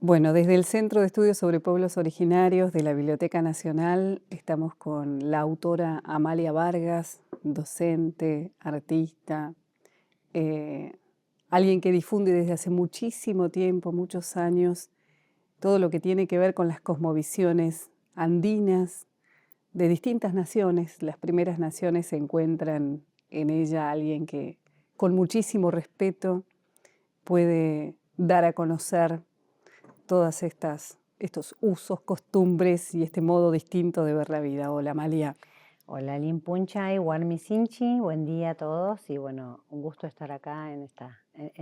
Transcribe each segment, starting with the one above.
Bueno, desde el Centro de Estudios sobre Pueblos Originarios de la Biblioteca Nacional estamos con la autora Amalia Vargas, docente, artista, eh, alguien que difunde desde hace muchísimo tiempo, muchos años, todo lo que tiene que ver con las cosmovisiones andinas de distintas naciones. Las primeras naciones se encuentran en ella alguien que con muchísimo respeto puede dar a conocer todas estos usos, costumbres y este modo distinto de ver la vida. Hola, Amalia. Hola, Limpunchay, Warmi Sinchi, buen día a todos y bueno, un gusto estar acá en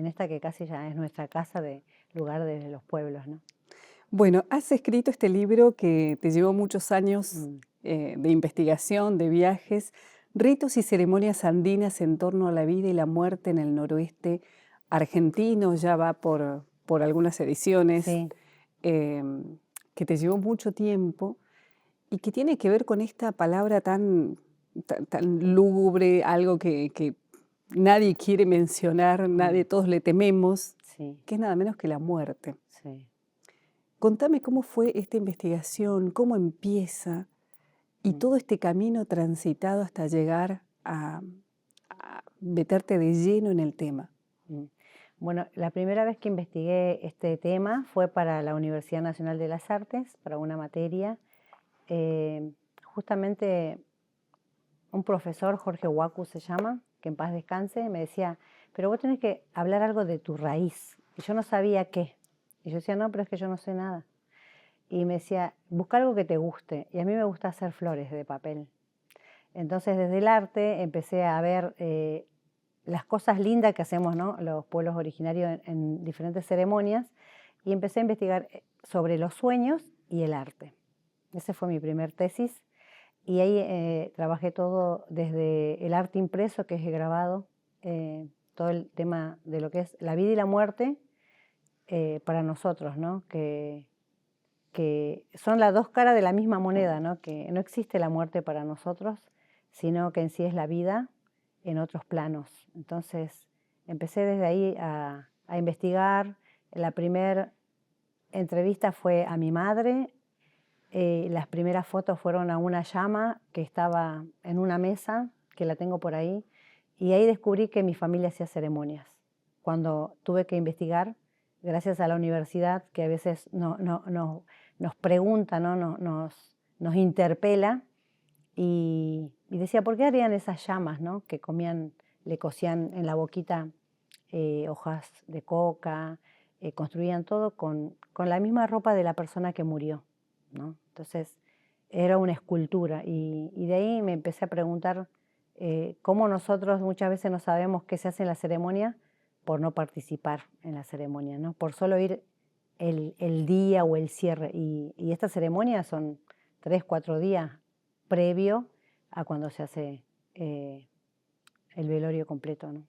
esta que casi ya es nuestra casa de lugar de los pueblos, ¿no? Bueno, has escrito este libro que te llevó muchos años Mm, de investigación, de viajes, ritos y ceremonias andinas en torno a la vida y la muerte en el noroeste argentino, ya va por algunas ediciones, sí, que te llevó mucho tiempo y que tiene que ver con esta palabra tan lúgubre, algo que nadie quiere mencionar, mm, todos le tememos, sí, que es nada menos que la muerte. sí. Contame cómo fue esta investigación, cómo empieza y mm, todo este camino transitado hasta llegar a meterte de lleno en el tema. mm. Bueno, la primera vez que investigué este tema fue para la Universidad Nacional de las Artes, para una materia. Eh, Justamente un profesor, Jorge Huacu se llama, que en paz descanse, me decía, pero vos tenés que hablar algo de tu raíz. Y yo no sabía qué. Y yo decía, no, pero es que yo no sé nada. Y me decía, busca algo que te guste. Y a mí me gusta hacer flores de papel. Entonces, desde el arte empecé a ver las cosas lindas que hacemos, ¿no?, los pueblos originarios en diferentes ceremonias. Y empecé a investigar sobre los sueños y el arte. Ese fue mi primer tesis. Y ahí trabajé todo desde el arte impreso, que es el grabado, todo el tema de lo que es la vida y la muerte para nosotros, ¿no? Que son las dos caras de la misma moneda, ¿no? Que no existe la muerte para nosotros, sino que en sí es la vida en otros planos. Entonces empecé desde ahí a investigar. La primera entrevista fue a mi madre. Las primeras fotos fueron a una llama que estaba en una mesa, que la tengo por ahí, y ahí descubrí que mi familia hacía ceremonias. Cuando tuve que investigar, gracias a la universidad, que a veces nos pregunta, ¿no? Nos interpela, y decía, ¿por qué harían esas llamas, ¿no?, que comían, le cosían en la boquita hojas de coca, construían todo con la misma ropa de la persona que murió, ¿no? Entonces era una escultura y de ahí me empecé a preguntar cómo nosotros muchas veces no sabemos qué se hace en la ceremonia por no participar en la ceremonia, ¿no? Por solo ir el día o el cierre. Y estas ceremonias son 3, 4 días previo a cuando se hace eh, el velorio completo, ¿no?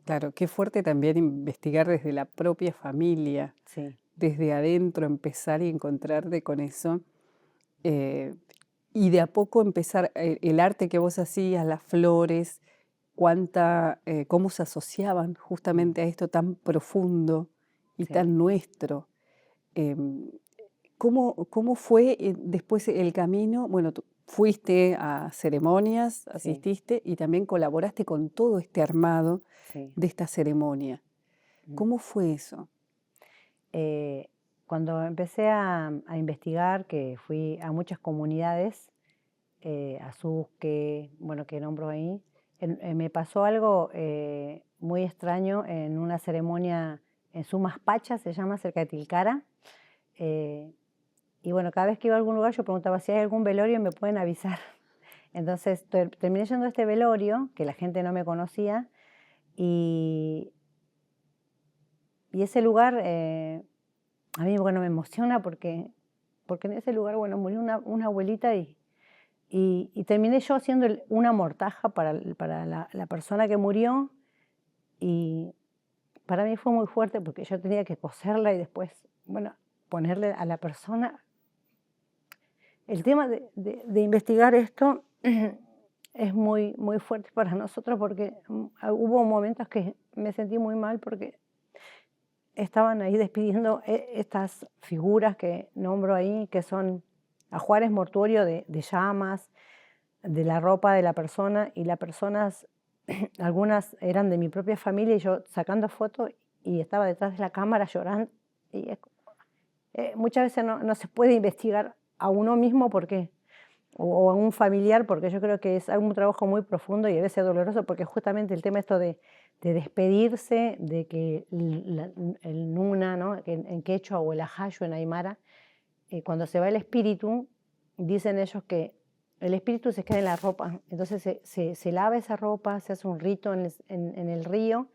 Claro, qué fuerte también investigar desde la propia familia, Sí, desde adentro empezar y encontrarte con eso. eh, y de a poco empezar el arte que vos hacías, las flores, cómo se asociaban mm, justamente a esto tan profundo y sí. tan nuestro. Em, ¿Cómo fue después el camino? Bueno, tú fuiste a ceremonias, Sí, asististe y también colaboraste con todo este armado sí. de esta ceremonia. Mm. ¿Cómo fue eso? Eh, Cuando empecé a investigar, que fui a muchas comunidades, a Susque, bueno, que nombro ahí, me pasó algo muy extraño en una ceremonia en Sumaspacha, se llama, cerca de Tilcara. eh, y bueno, cada vez que iba a algún lugar yo preguntaba si hay algún velorio, me pueden avisar. Entonces terminé yendo a este velorio, que la gente no me conocía, y, y ese lugar a mí, bueno, me emociona porque en ese lugar, bueno, murió una abuelita y terminé yo haciendo una mortaja para la persona que murió, y para mí fue muy fuerte porque yo tenía que coserla y después, bueno, ponerle a la persona. El tema de investigar esto es muy, muy fuerte para nosotros porque hubo momentos que me sentí muy mal porque estaban ahí despidiendo estas figuras que nombro ahí, que son ajuares mortuorio de llamas, de la ropa de la persona, y las personas, algunas eran de mi propia familia, y yo sacando fotos y estaba detrás de la cámara llorando. Y muchas veces no se puede investigar a uno mismo porque, o a un familiar, porque yo creo que es un trabajo muy profundo y a veces doloroso, porque justamente el tema esto de despedirse, de que el nuna, ¿no? En quechua, o el ajayo en aymara, cuando se va el espíritu, dicen ellos que el espíritu se queda en la ropa, entonces se lava esa ropa, se hace un rito en el río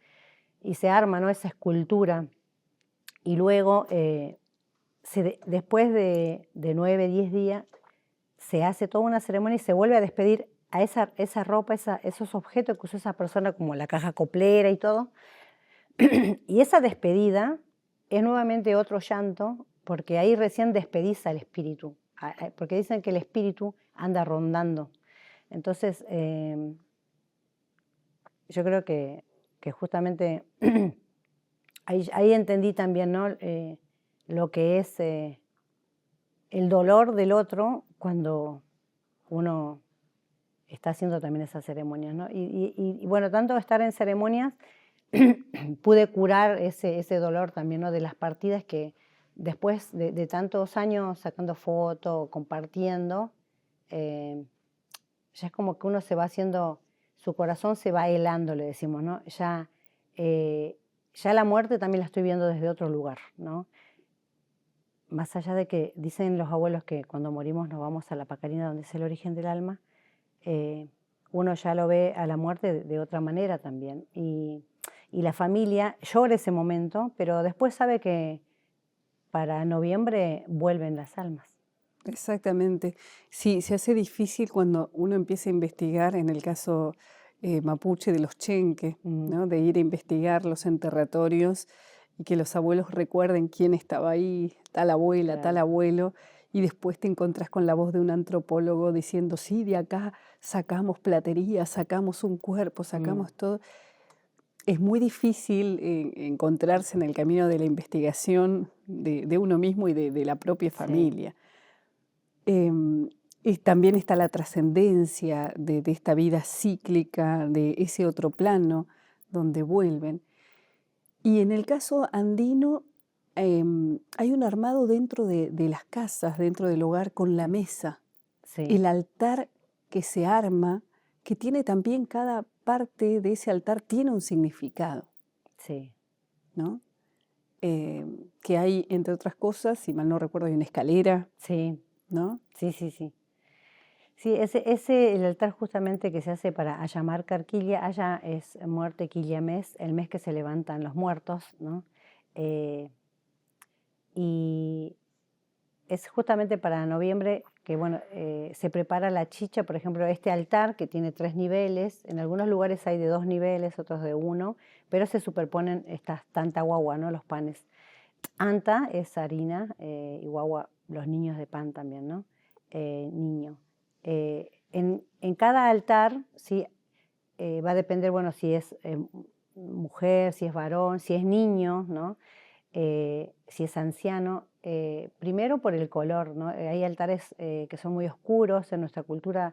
y se arma, ¿no? Esa escultura. Y luego, después de 9, 10 días, se hace toda una ceremonia y se vuelve a despedir a esa ropa, esos objetos que usó esa persona, como la caja coplera y todo. Y esa despedida es nuevamente otro llanto, porque ahí recién despedís al espíritu, porque dicen que el espíritu anda rondando. Entonces, yo creo que justamente ahí entendí también, ¿no? Lo que es el dolor del otro cuando uno está haciendo también esas ceremonias, ¿no? Y bueno, tanto estar en ceremonias, pude curar ese dolor también, ¿no? De las partidas, que después de tantos años sacando fotos, compartiendo, ya es como que uno se va haciendo, su corazón se va helando, le decimos, ¿no? Ya la muerte también la estoy viendo desde otro lugar, ¿no? Más allá de que dicen los abuelos que cuando morimos nos vamos a la pacarina, donde es el origen del alma, uno ya lo ve a la muerte de otra manera también. Y la familia llora ese momento, pero después sabe que para noviembre vuelven las almas. Exactamente. Sí, se hace difícil cuando uno empieza a investigar, en el caso mapuche de los chenques, ¿no? De ir a investigar los enterratorios y que los abuelos recuerden quién estaba ahí, tal abuela, tal Claro. abuelo, y después te encontrás con la voz de un antropólogo diciendo, sí, de acá sacamos platería, sacamos un cuerpo, sacamos todo. Es muy difícil encontrarse en el camino de la investigación de uno mismo y de la propia Sí, familia. Y también está la trascendencia de esta vida cíclica, de ese otro plano donde vuelven. Y en el caso andino, hay un armado dentro de las casas, dentro del hogar, con la mesa, sí, el altar que se arma, que tiene también, cada parte de ese altar tiene un significado, sí, ¿no? Que hay, entre otras cosas, si mal no recuerdo, hay una escalera, sí, ¿no? sí, sí, sí. Sí, el altar justamente que se hace para Ayamar Carquilla, Aya es muerte, Quilla mes, el mes que se levantan los muertos, ¿no? Eh, y es justamente para noviembre que, bueno, se prepara la chicha, por ejemplo, este altar que tiene 3 niveles, en algunos lugares hay de 2 niveles, otros de 1, pero se superponen estas tanta guagua, ¿no? Los panes. Anta es harina, y guagua, los niños de pan también, ¿no? Niño. En cada altar, ¿sí? Va a depender, bueno, si es mujer, si es varón, si es niño, ¿no? Si es anciano, primero por el color, ¿no? Hay altares que son muy oscuros en nuestra cultura.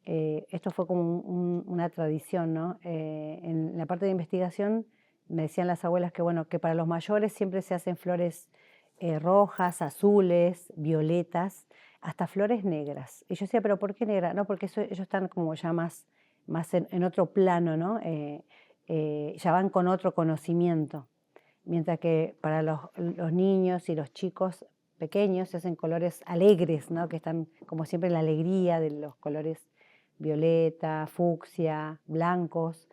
Esto fue como una tradición, ¿no? En la parte de investigación me decían las abuelas que, bueno, que para los mayores siempre se hacen flores rojas, azules, violetas, hasta flores negras. Y yo decía, ¿pero por qué negra? No, porque ellos están como ya más en otro plano, ¿no? Ya van con otro conocimiento. Mientras que para los niños y los chicos pequeños se hacen colores alegres, ¿no? Que están como siempre en la alegría de los colores violeta, fucsia, blancos.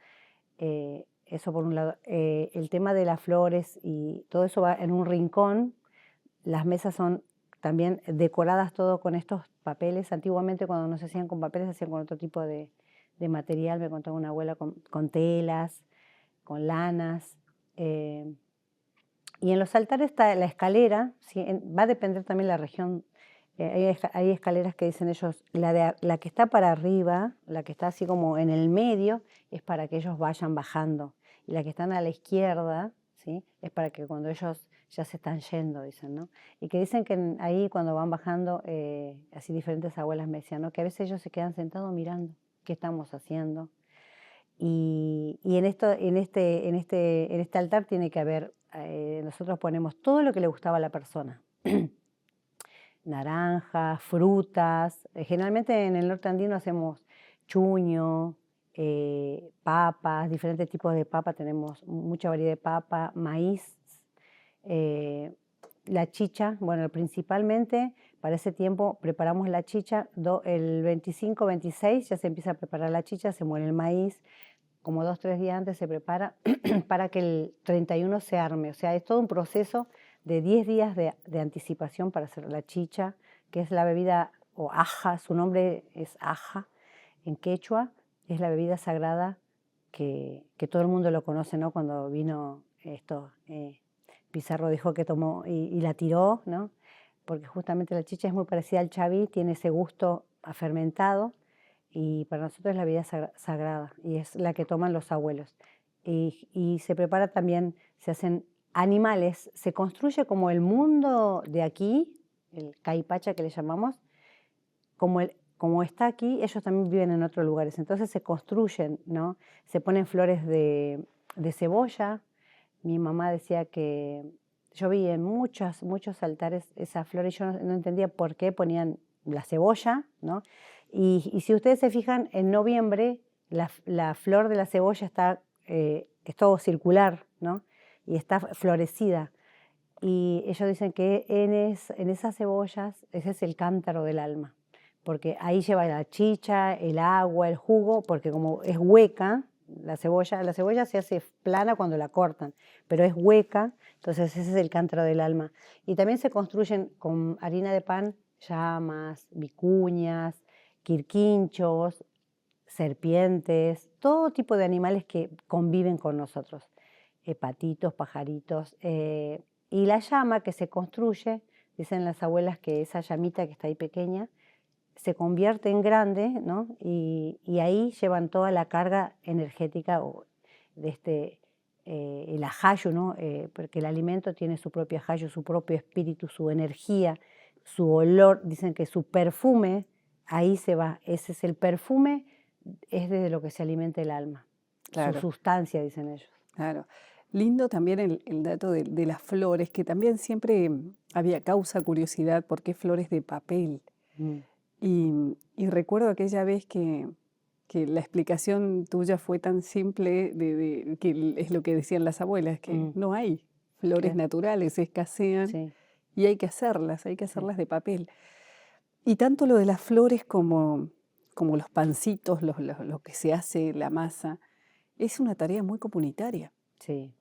Eso por un lado. El tema de las flores y todo eso va en un rincón. Las mesas son también decoradas todo con estos papeles. Antiguamente, cuando no se hacían con papeles, se hacían con otro tipo de material. Me contaba una abuela, con telas, con lanas. Y en los altares está la escalera, ¿sí? Va a depender también la región. Hay escaleras que dicen ellos, la que está para arriba, la que está así como en el medio, es para que ellos vayan bajando. Y la que están a la izquierda, ¿sí? Es para que cuando ellos ya se están yendo, dicen, ¿no? Y que dicen que ahí cuando van bajando, así diferentes abuelas me decían, ¿no? Que a veces ellos se quedan sentados mirando qué estamos haciendo. Y en este altar tiene que haber, nosotros ponemos todo lo que le gustaba a la persona. Naranjas, frutas. Generalmente en el norte andino hacemos chuño, papas, diferentes tipos de papa, tenemos mucha variedad de papa, maíz, eh, la chicha. Bueno, principalmente para ese tiempo preparamos la chicha, el 25, 26 ya se empieza a preparar la chicha, se muele el maíz, como 2, 3 días antes se prepara para que el 31 se arme. O sea, es todo un proceso de 10 días de anticipación para hacer la chicha, que es la bebida, o aja, su nombre es aja en quechua, es la bebida sagrada que todo el mundo lo conoce, ¿no? Cuando vino esto, Pizarro dijo que tomó y la tiró, ¿no? Porque justamente la chicha es muy parecida al chaví, tiene ese gusto a fermentado, y para nosotros es la bebida sagrada y es la que toman los abuelos. Y se prepara también, se hacen animales, se construye como el mundo de aquí, el caipacha que le llamamos, como está aquí, ellos también viven en otros lugares. Entonces se construyen, ¿no? Se ponen flores de cebolla. Mi mamá decía que yo vi en muchos altares esas flores, yo no entendía por qué ponían la cebolla, ¿no? Y si ustedes se fijan, en noviembre la flor de la cebolla es todo circular, ¿no? Y está florecida. Y ellos dicen que en esas cebollas, ese es el cántaro del alma, porque ahí lleva la chicha, el agua, el jugo, porque como es hueca, la cebolla se hace plana cuando la cortan, pero es hueca, entonces ese es el cántaro del alma. Y también se construyen con harina de pan llamas, vicuñas, quirquinchos, serpientes, todo tipo de animales que conviven con nosotros, patitos, pajaritos. Y la llama que se construye, dicen las abuelas que esa llamita que está ahí pequeña, se convierte en grande, ¿no? Y ahí llevan toda la carga energética de el ajayu, ¿no? Porque el alimento tiene su propio ajayu, su propio espíritu, su energía, su olor. Dicen que su perfume, ahí se va. Ese es el perfume, es desde lo que se alimenta el alma. Su Claro, sustancia, dicen ellos. claro. Lindo también el dato de las flores, que también siempre había causa curiosidad, ¿por qué flores de papel? Mm, Y recuerdo aquella vez que la explicación tuya fue tan simple que es lo que decían las abuelas, que mm, no hay flores ¿qué? naturales, escasean Sí, y hay que sí, hacerlas de papel. Y tanto lo de las flores como los pancitos, lo que se hace, la masa, es una tarea muy comunitaria. sí,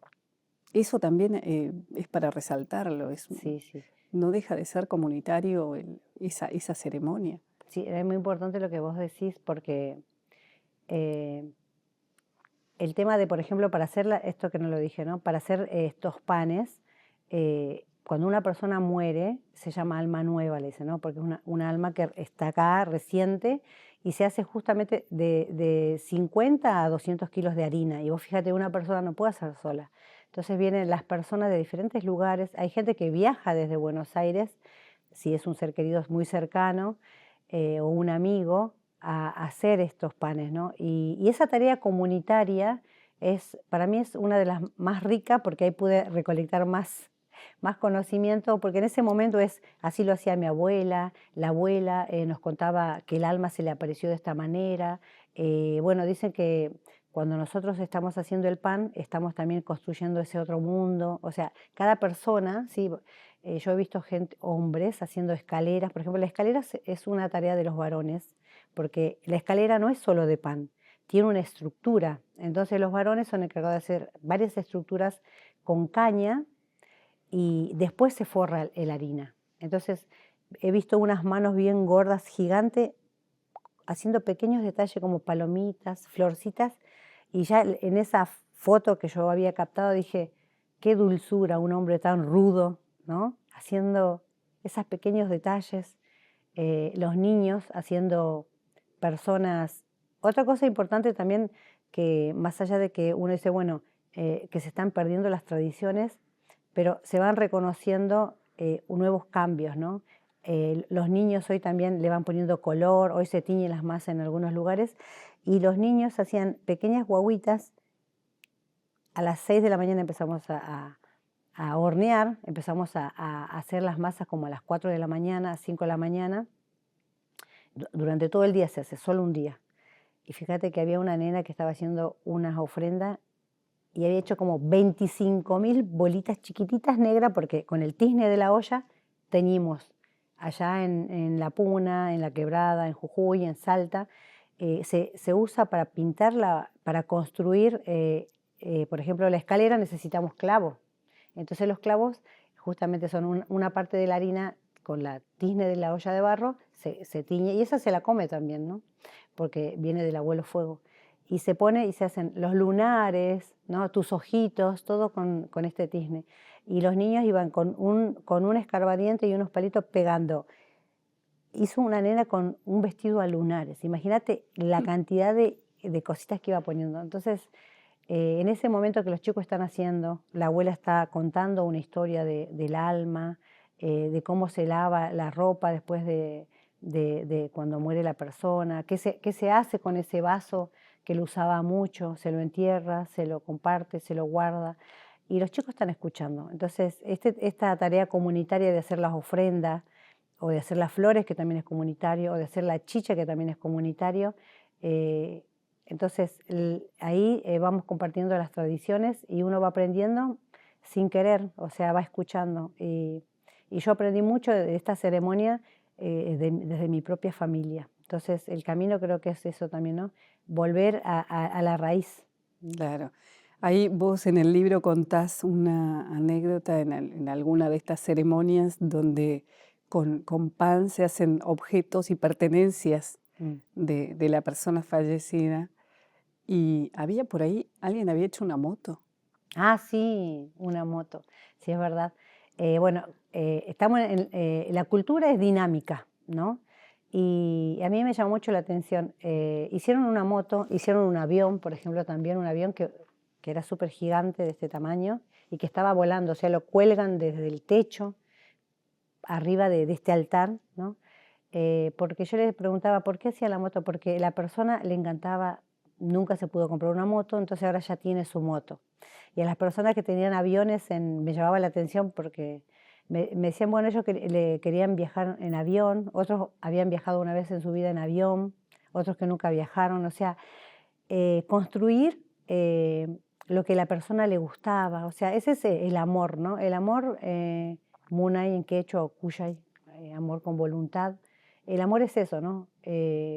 Eso también es para resaltarlo, sí, sí. no deja de ser comunitario esa ceremonia. Sí, es muy importante lo que vos decís porque eh, el tema de, por ejemplo, para hacer esto que no lo dije, ¿no? Para hacer estos panes, cuando una persona muere, se llama alma nueva, le dicen, ¿no? Porque es una alma que está acá, reciente, y se hace justamente de 50 a 200 kilos de harina. Y vos fíjate, una persona no puede hacer sola. Entonces vienen las personas de diferentes lugares. Hay gente que viaja desde Buenos Aires, si es un ser querido muy cercano, o un amigo, a hacer estos panes, ¿no? Y esa tarea comunitaria para mí es una de las más ricas porque ahí pude recolectar más conocimiento, porque en ese momento así lo hacía mi abuela, la abuela nos contaba que el alma se le apareció de esta manera. Bueno, dicen que cuando nosotros estamos haciendo el pan, estamos también construyendo ese otro mundo, o sea, cada persona, ¿sí? Yo he visto hombres haciendo escaleras, por ejemplo, la escalera es una tarea de los varones, porque la escalera no es solo de pan, tiene una estructura. Entonces los varones son encargados de hacer varias estructuras con caña y después se forra el harina. Entonces he visto unas manos bien gordas, gigantes, haciendo pequeños detalles como palomitas, florcitas, y ya en esa foto que yo había captado dije, qué dulzura, un hombre tan rudo, ¿no? Haciendo esos pequeños detalles, los niños haciendo personas. Otra cosa importante también que más allá de que uno dice, bueno, que se están perdiendo las tradiciones, pero se van reconociendo nuevos cambios, ¿no? Los niños hoy también le van poniendo color, hoy se tiñen las masas en algunos lugares, y los niños hacían pequeñas guaguitas. A las 6 de la mañana empezamos a hornear, empezamos a hacer las masas como a las 4 de la mañana, a 5 de la mañana. Durante todo el día se hace, solo un día. Y fíjate que había una nena que estaba haciendo unas ofrendas y había hecho como 25.000 bolitas chiquititas negras, porque con el tizne de la olla teñimos allá en La Puna, en La Quebrada, en Jujuy, en Salta. Se usa para pintarla, para construir, por ejemplo, la escalera necesitamos clavos. Entonces los clavos justamente son una parte de la harina con la tizne de la olla de barro, se tiñe, y esa se la come también, ¿no? Porque viene del abuelo fuego. Y se pone y se hacen los lunares, ¿no? Tus ojitos, todo con este tizne. Y los niños iban con un escarbadiente y unos palitos pegando. Hizo una nena con un vestido a lunares. Imagínate la cantidad de cositas que iba poniendo. Entonces, en ese momento que los chicos están haciendo, la abuela está contando una historia del alma, de cómo se lava la ropa después de cuando muere la persona, qué se hace con ese vaso que lo usaba mucho, se lo entierra, se lo comparte, se lo guarda, y los chicos están escuchando. Entonces, esta tarea comunitaria de hacer las ofrendas, o de hacer las flores, que también es comunitario, o de hacer la chicha, que también es comunitario, entonces ahí vamos compartiendo las tradiciones y uno va aprendiendo sin querer, o sea, va escuchando. Y yo aprendí mucho de esta ceremonia desde mi propia familia. Entonces el camino creo que es eso también, ¿no? Volver a la raíz. Claro. Ahí vos en el libro contás una anécdota en alguna de estas ceremonias donde con pan se hacen objetos y pertenencias de la persona fallecida. Y había por ahí, alguien había hecho una moto. Ah, sí, una moto, sí es verdad. Bueno, estamos la cultura es dinámica, ¿no? Y a mí me llamó mucho la atención. Hicieron una moto, hicieron un avión, por ejemplo, también un avión que era súper gigante de este tamaño y que estaba volando, o sea, lo cuelgan desde el techo arriba de este altar, ¿no? Porque yo les preguntaba, ¿por qué hacía la moto? Porque la persona le encantaba, nunca se pudo comprar una moto, entonces ahora ya tiene su moto. Y a las personas que tenían aviones me llamaba la atención porque me decían, bueno, ellos le querían viajar en avión, otros habían viajado una vez en su vida en avión, otros que nunca viajaron, o sea, construir lo que la persona le gustaba, o sea, ese es el amor, ¿no? El amor, munay en quechua o kuyay, amor con voluntad. El amor es eso, ¿no?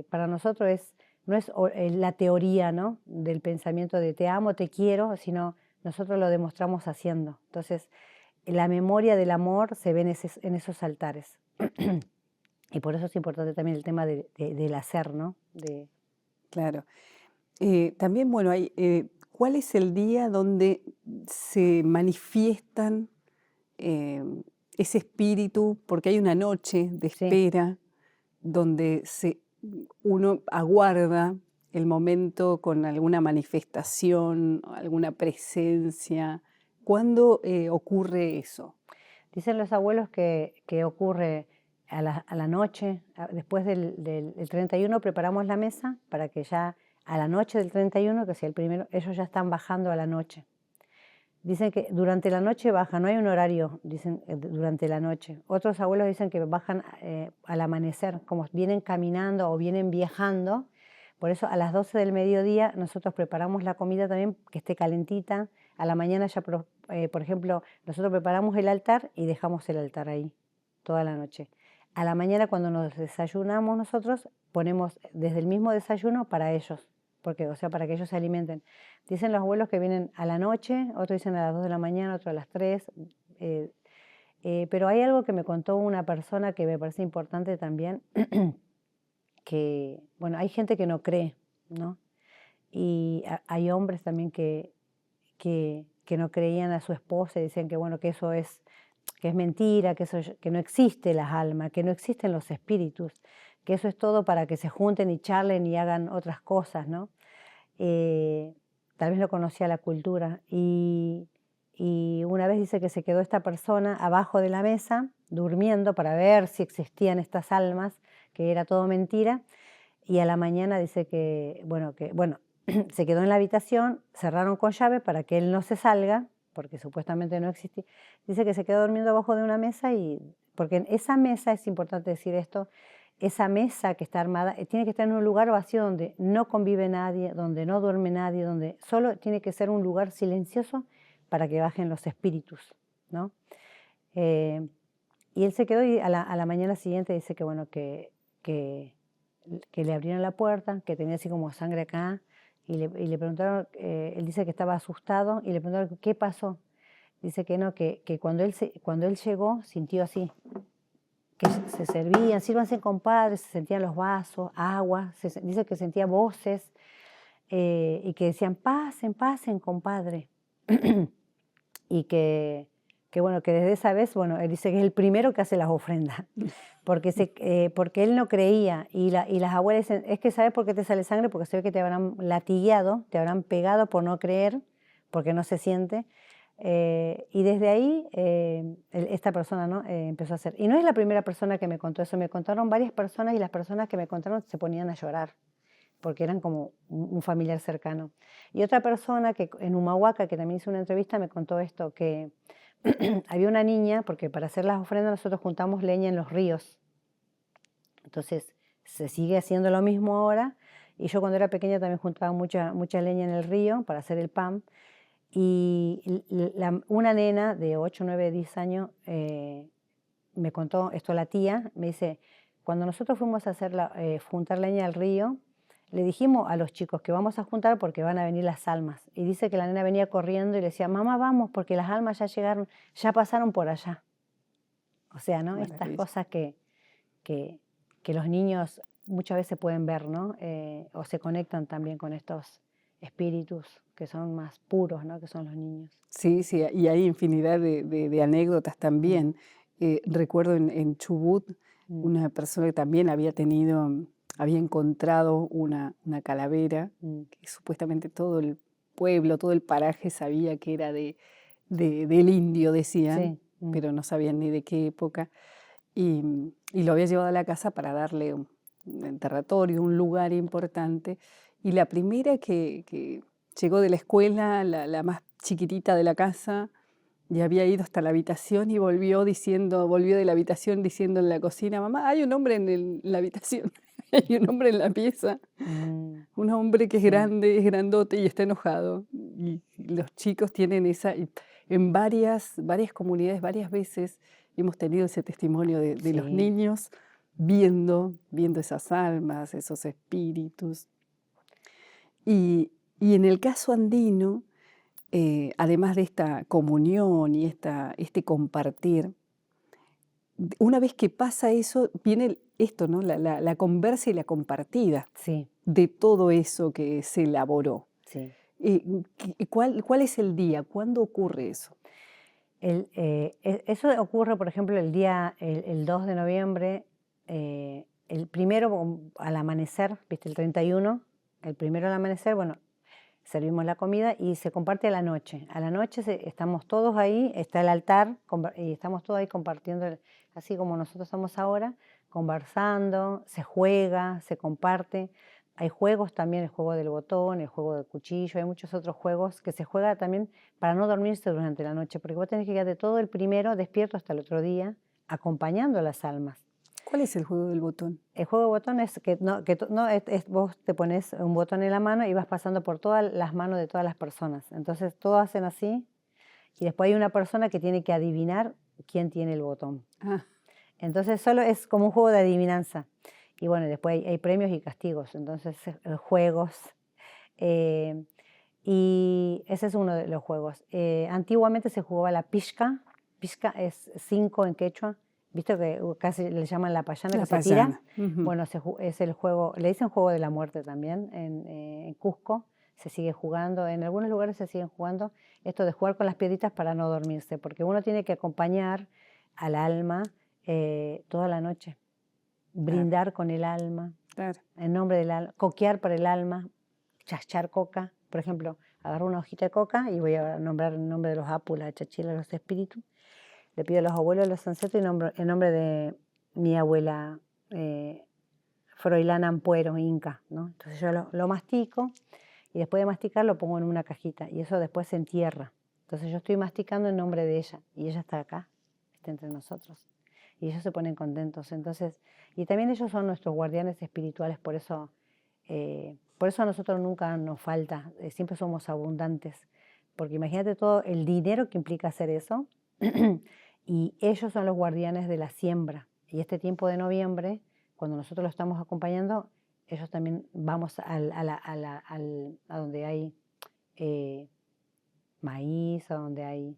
Para nosotros no es la teoría, ¿no? Del pensamiento de te amo, te quiero, sino nosotros lo demostramos haciendo. Entonces, la memoria del amor se ve en esos altares. Y por eso es importante también el tema del hacer, ¿no? Claro. También, bueno, ¿cuál es el día donde se manifiestan eh, ese espíritu? Porque hay una noche de Sí. espera donde uno aguarda el momento con alguna manifestación, alguna presencia. ¿Cuándo ocurre eso? Dicen los abuelos que ocurre a la noche, después del 31 preparamos la mesa para que ya a la noche del 31, que sea el primero, ellos ya están bajando a la noche. Dicen que durante la noche bajan, no hay un horario, dicen durante la noche. Otros abuelos dicen que bajan al amanecer, como vienen caminando o vienen viajando. Por eso a las 12 del mediodía nosotros preparamos la comida también que esté calentita. A la mañana ya, por ejemplo, nosotros preparamos el altar y dejamos el altar ahí toda la noche. A la mañana cuando nos desayunamos nosotros ponemos desde el mismo desayuno para ellos, porque, o sea, para que ellos se alimenten. Dicen los abuelos que vienen a la noche, otros dicen a las 2 de la mañana, otros a las 3. Pero hay algo que me contó una persona que me parece importante también, que, bueno, hay gente que no cree, ¿no? Y hay hombres también que no creían a su esposa y decían que, bueno, que es mentira, que no existe las almas, que no existen los espíritus, que eso es todo para que se junten y charlen y hagan otras cosas, ¿no? tal vez no conocía la cultura. Y una vez dice que se quedó esta persona abajo de la mesa, durmiendo para ver si existían estas almas, que era todo mentira. Y a la mañana dice bueno, se quedó en la habitación, cerraron con llave para que él no se salga, porque supuestamente no existía. Dice que se quedó durmiendo abajo de una mesa porque en esa mesa, es importante decir esto, esa mesa que está armada tiene que estar en un lugar vacío donde no convive nadie, donde no duerme nadie, donde solo tiene que ser un lugar silencioso para que bajen los espíritus, ¿no? Y él se quedó y a la mañana siguiente dice que, bueno, que le abrieron la puerta, que tenía así como sangre acá, y le preguntaron, él dice que estaba asustado, y le preguntaron qué pasó. Dice que no, que cuando él llegó sintió así, que se servían, sírvanse compadre, se sentían los vasos, agua, dice que sentía voces, y que decían, pasen, pasen, compadre. Y bueno, que desde esa vez, bueno, él dice que es el primero que hace las ofrendas, porque él no creía, y las abuelas dicen, es que ¿sabes por qué te sale sangre? Porque se ve que te habrán latigueado, te habrán pegado por no creer, porque no se siente, y desde ahí esta persona, ¿no? Empezó a hacer. Y no es la primera persona que me contó eso, me contaron varias personas, y las personas que me contaron se ponían a llorar, porque eran como un familiar cercano. Y otra persona que en Humahuaca, que también hizo una entrevista, me contó esto, que había una niña, porque para hacer las ofrendas nosotros juntamos leña en los ríos. Entonces se sigue haciendo lo mismo ahora, y yo cuando era pequeña también juntaba mucha leña en el río para hacer el pan. Y una nena de 8, 9, 10 años me contó esto, la tía, me dice, cuando nosotros fuimos a juntar leña al río, le dijimos a los chicos que vamos a juntar porque van a venir las almas. Y dice que la nena venía corriendo y le decía, mamá, vamos, porque las almas ya llegaron, ya pasaron por allá. O sea, ¿no? Maravilla. Estas cosas que los niños muchas veces pueden ver, ¿no? O se conectan también con estos espíritus que son más puros, ¿no? Que son los niños. Sí, sí, y hay infinidad de anécdotas también. Recuerdo en Chubut una persona que también había encontrado una calavera que supuestamente todo el pueblo, todo el paraje sabía que era del indio, decían, Sí. pero no sabían ni de qué época. Y lo había llevado a la casa para darle un enterratorio, un lugar importante. Y la primera que llegó de la escuela, la más chiquitita de la casa, ya había ido hasta la habitación y volvió de la habitación diciendo en la cocina, mamá, hay un hombre en la habitación, hay un hombre en la pieza, un hombre que es Sí. grande, es grandote y está enojado. Y los chicos tienen y en varias comunidades, varias veces hemos tenido ese testimonio de los Sí. niños viendo esas almas, esos espíritus. Y en el caso andino, además de esta comunión y este compartir, una vez que pasa eso, viene esto, ¿no? La conversa y la compartida Sí, de todo eso que se elaboró. sí. ¿Cuál es el día? ¿Cuándo ocurre eso? Eso ocurre, por ejemplo, el 2 de noviembre, el primero al amanecer, ¿viste? El 31, el primero al amanecer, bueno, servimos la comida y se comparte a la noche. A la noche estamos todos ahí, está el altar y estamos todos ahí compartiendo, así como nosotros estamos ahora, conversando, se juega, se comparte. Hay juegos también, el juego del botón, el juego del cuchillo, hay muchos otros juegos que se juega también para no dormirse durante la noche, porque vos tenés que quedarte todo el primero despierto hasta el otro día, acompañando a las almas. ¿Cuál es el juego del botón? El juego de botón es vos te pones un botón en la mano y vas pasando por todas las manos de todas las personas. Entonces todos hacen así y después hay una persona que tiene que adivinar quién tiene el botón. Ah, Entonces solo es como un juego de adivinanza. Y bueno, después hay premios y castigos, entonces juegos. Y ese es uno de los juegos. Antiguamente se jugaba la pishka. Pishka es 5 en quechua. ¿Viste que casi le llaman la payana la que se tira? payana. Ujú. Bueno, es el juego, le dicen juego de la muerte también. En Cusco se sigue jugando, en algunos lugares se siguen jugando esto de jugar con las piedritas para no dormirse, porque uno tiene que acompañar al alma toda la noche, brindar con el alma, Claro. en nombre del alma, coquear para el alma, chachar coca. Por ejemplo, agarro una hojita de coca y voy a nombrar el nombre de los apus, la chachila, los espíritus. Le pido a los abuelos de los ancestros y nombro el nombre de mi abuela Froilán Ampuero, Inca, ¿no? Entonces yo lo mastico y después de masticar lo pongo en una cajita y eso después se entierra. Entonces yo estoy masticando en nombre de ella y ella está acá, está entre nosotros. Y ellos se ponen contentos. Entonces, y también ellos son nuestros guardianes espirituales, por eso a nosotros nunca nos falta, siempre somos abundantes. Porque imagínate todo el dinero que implica hacer eso. Y ellos son los guardianes de la siembra. Y este tiempo de noviembre, cuando nosotros lo estamos acompañando, ellos también vamos a donde hay maíz, a donde hay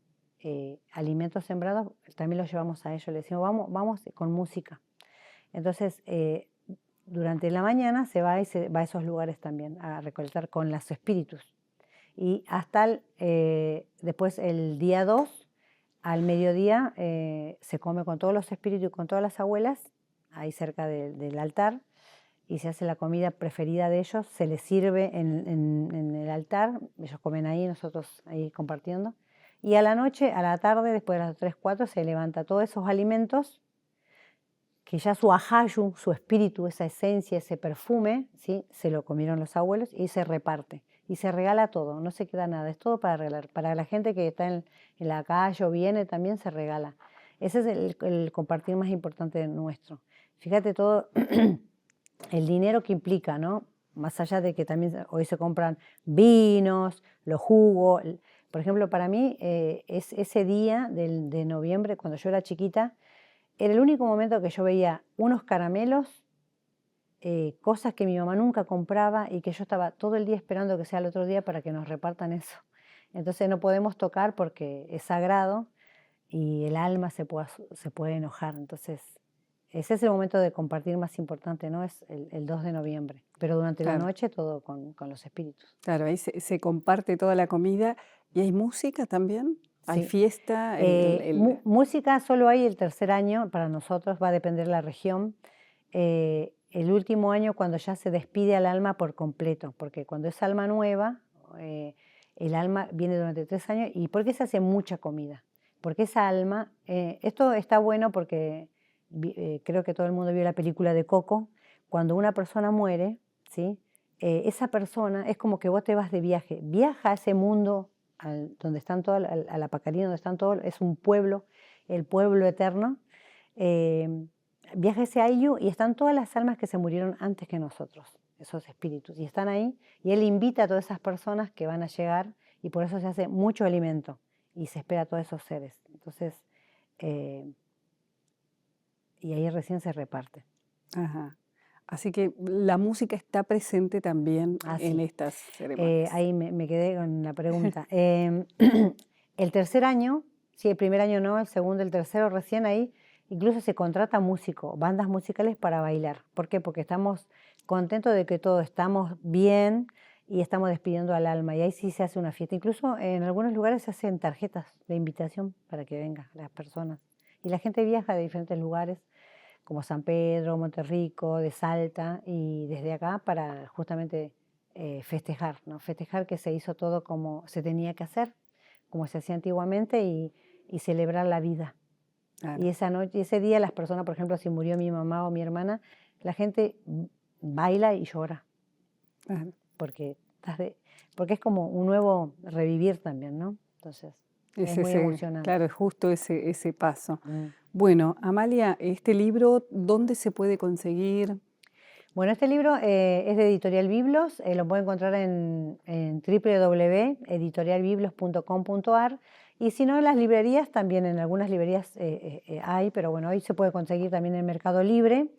alimentos sembrados, también los llevamos a ellos. Les decimos, vamos con música. Entonces, durante la mañana se va a esos lugares también a recolectar con los espíritus. Y hasta después el día 2 al mediodía se come con todos los espíritus y con todas las abuelas, ahí cerca del altar, y se hace la comida preferida de ellos, se les sirve en el altar, ellos comen ahí, nosotros ahí compartiendo. Y a la noche, a la tarde, después de las 3, 4, se levanta todos esos alimentos, que ya su ajayu, su espíritu, esa esencia, ese perfume, ¿sí? Se lo comieron los abuelos y se reparte. Y se regala todo, no se queda nada, es todo para regalar. Para la gente que está en la calle o viene también se regala. Ese es el compartir más importante nuestro. Fíjate todo el dinero que implica, ¿no? Más allá de que también hoy se compran vinos, los jugos. Por ejemplo, para mí es ese día de noviembre, cuando yo era chiquita, era el único momento que yo veía unos caramelos, cosas que mi mamá nunca compraba y que yo estaba todo el día esperando que sea el otro día para que nos repartan eso. Entonces no podemos tocar porque es sagrado y el alma se puede enojar. Entonces ese es el momento de compartir más importante, ¿no? Es el 2 de noviembre. Pero durante la noche todo con los espíritus. Claro, ahí se comparte toda la comida y hay música también. Hay Sí. fiesta. Música solo hay el tercer año, para nosotros va a depender de la región. El último año cuando ya se despide al alma por completo, porque cuando es alma nueva, el alma viene durante 3 años. ¿Y por qué se hace mucha comida? Porque esa alma, esto está bueno porque creo que todo el mundo vio la película de Coco. Cuando una persona muere, ¿sí? Esa persona es como que vos te vas de viaje, viaja a ese mundo donde están todos, a la Pacarí, donde están todos, es un pueblo, el pueblo eterno. Viaja ese Ayllu y están todas las almas que se murieron antes que nosotros, esos espíritus, y están ahí, y él invita a todas esas personas que van a llegar, y por eso se hace mucho alimento, y se espera a todos esos seres. Entonces, y ahí recién se reparte. Ajá. Así que la música está presente también en estas ceremonias. Ahí me quedé con la pregunta. El tercer año, sí, el primer año no, el segundo, el tercero, recién ahí, incluso se contrata músico, bandas musicales para bailar. ¿Por qué? Porque estamos contentos de que todos estamos bien y estamos despidiendo al alma. Y ahí sí se hace una fiesta. Incluso en algunos lugares se hacen tarjetas de invitación para que vengan las personas. Y la gente viaja de diferentes lugares, como San Pedro, Monterrico, de Salta, y desde acá para justamente festejar, ¿no? Festejar que se hizo todo como se tenía que hacer, como se hacía antiguamente, y celebrar la vida. Claro. Y esa noche, ese día las personas, por ejemplo, si murió mi mamá o mi hermana, la gente baila y llora. Claro. Porque es como un nuevo revivir también, ¿no? Entonces, es muy emocionante. Claro, es justo ese paso. Bueno, Amalia, este libro, ¿dónde se puede conseguir? Bueno, este libro es de Editorial Biblos, lo pueden encontrar en www.editorialbiblos.com.ar, y si no, en las librerías también, en algunas librerías hay, pero bueno, hoy se puede conseguir también en Mercado Libre.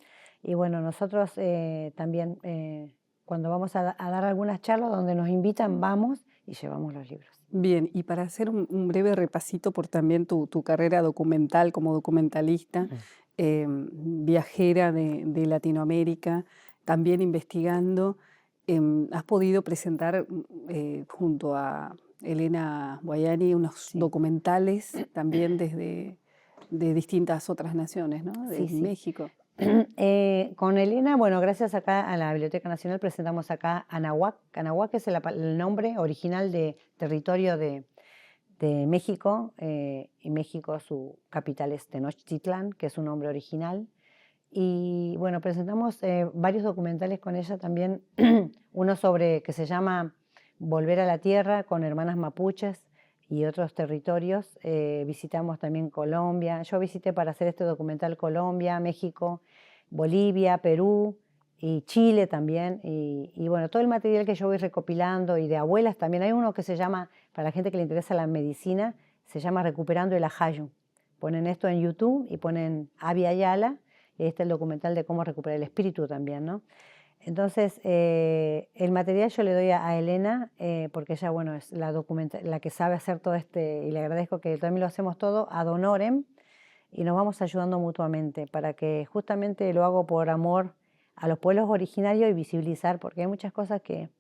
Y bueno, nosotros también cuando vamos a dar algunas charlas donde nos invitan, vamos y llevamos los libros. Bien, y para hacer un breve repasito por también tu carrera documental como documentalista, viajera de Latinoamérica, también investigando, has podido presentar junto a Elena Guayani unos documentales también de distintas otras naciones, ¿no? De México. Con Elena, bueno, gracias acá a la Biblioteca Nacional presentamos acá Anahuac. Anahuac es el nombre original de territorio de México, y México su capital es Tenochtitlán, que es su nombre original. Y bueno, presentamos varios documentales con ella también, uno sobre que se llama Volver a la Tierra con hermanas mapuches y otros territorios. Visitamos también Colombia. Yo visité para hacer este documental Colombia, México, Bolivia, Perú y Chile también. Y bueno, todo el material que yo voy recopilando y de abuelas también. Hay uno que se llama, para la gente que le interesa la medicina, se llama Recuperando el Ajayu. Ponen esto en YouTube y ponen Abya Ayala. Y ahí está el documental de cómo recuperar el espíritu también, ¿no? Entonces, el material yo le doy a Elena, porque ella, bueno, es la que sabe hacer todo y le agradezco que también lo hacemos todo ad honorem, y nos vamos ayudando mutuamente, para que justamente lo hago por amor a los pueblos originarios y visibilizar, porque hay muchas cosas que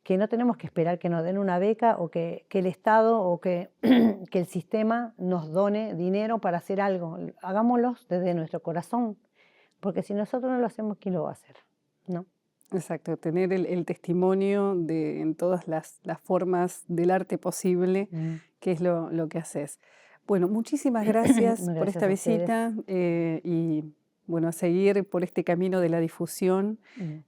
no tenemos que esperar que nos den una beca o que el Estado o que el sistema nos done dinero para hacer algo. Hagámoslos desde nuestro corazón, porque si nosotros no lo hacemos, ¿quién lo va a hacer? ¿No? Exacto, tener el testimonio en todas las formas del arte posible, que es lo que haces. Bueno, muchísimas gracias por Gracias esta a ustedes. visita y bueno, a seguir por este camino de la difusión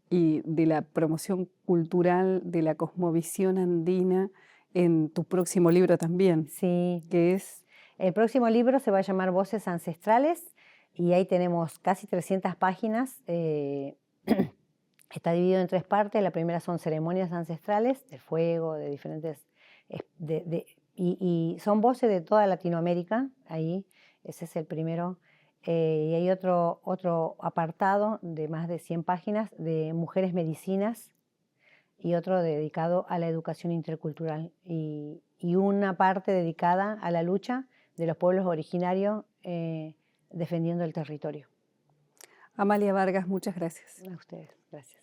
y de la promoción cultural de la cosmovisión andina en tu próximo libro también, Sí. que es... El próximo libro se va a llamar Voces Ancestrales y ahí tenemos casi 300 páginas. Está dividido en 3 partes. La primera son ceremonias ancestrales, del fuego, de diferentes... y son voces de toda Latinoamérica, ahí, ese es el primero. Y hay otro apartado de más de 100 páginas de mujeres medicinas y otro dedicado a la educación intercultural. Y una parte dedicada a la lucha de los pueblos originarios defendiendo el territorio. Amalia Vargas, muchas gracias. A ustedes, gracias.